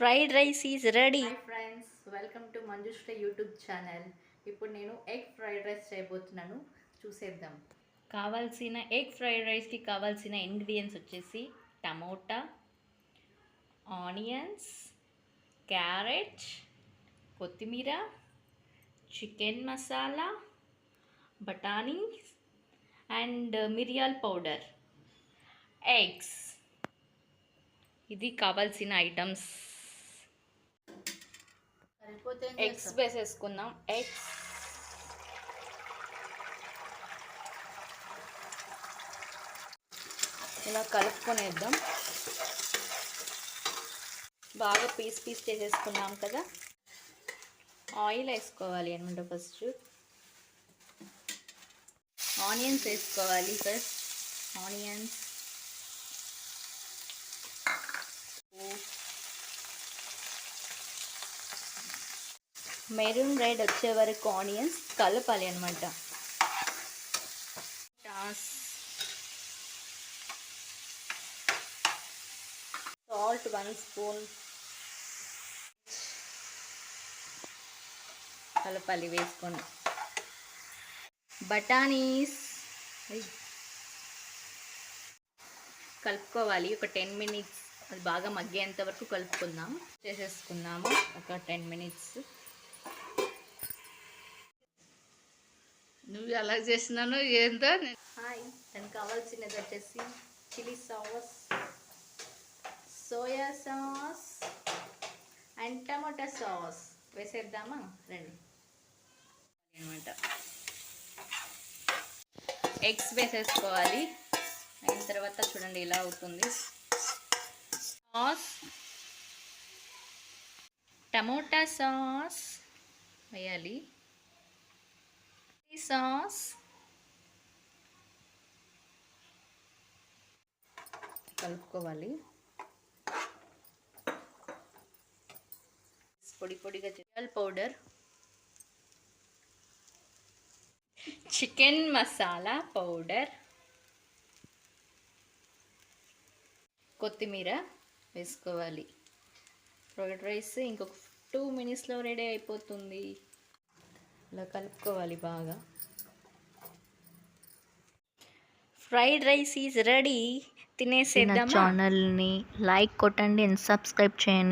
Fried rice is ready. Hi friends, welcome to Manjushree YouTube channel. ఇప్పుడు నేను egg fried rice చేయబోతున్నాను, చూసేద్దాం. కావాల్సిన ఎగ్ ఫ్రైడ్ రైస్కి కావాల్సిన ఇంగ్రీడియంట్స్ వచ్చేసి టమోటా, ఆనియన్స్, క్యారెట్, కొత్తిమీర, చికెన్ మసాలా, బఠానీస్ అండ్ మిరియాల్ పౌడర్, ఎగ్స్. ఇది కావాల్సిన ఐటమ్స్. ఎగ్స్ వేసేసుకుందాం. ఎగ్స్ ఇలా కలుపుకొనేద్దాం. బాగా పీస్ చేసేసుకున్నాం కదా. ఆయిల్ వేసుకోవాలి అనమాట. ఫస్ట్ ఆనియన్స్ వేసుకోవాలి. ఆనియన్స్, మెరూన్ రెడ్ వచ్చే వరకు ఆనియన్స్ కలపాలి అనమాట. సాల్ట్ 1 స్పూన్ కలపాలి వేసుకొని. బఠానీస్ కలుపుకోవాలి. ఒక 10 మినిట్స్ అది బాగా మగ్గేంత వరకు కలుపుకుందాం. చేసేసుకుందాము ఒక 10 మినిట్స్. నువ్వు ఎలా చేసినాను ఏంటో. హాయ్, దానికి కావాల్సినది వచ్చేసి chilli sauce, soya sauce and tomato sauce వేసేద్దామా. రండి అనమాట. ఎగ్స్ వేసేసుకోవాలి. అయిన తర్వాత చూడండి ఇలా అవుతుంది. సాస్, టమోటా సాస్ వేయాలి. సాస్, కలుపుకోవాలి. పొడిగా chicken powder, chicken masala powder, కొత్తిమీర వేసుకోవాలి. ఫ్రైడ్ రైస్ ఇంకొక 2 మినిట్స్లో రెడీ అయిపోతుంది. ఇలా కలుపుకోవాలి బాగా. Fried rice is ready. తినేసేద్దామా. ఛానల్ని లైక్ కొట్టండి అండ్ సబ్స్క్రైబ్ చేయండి.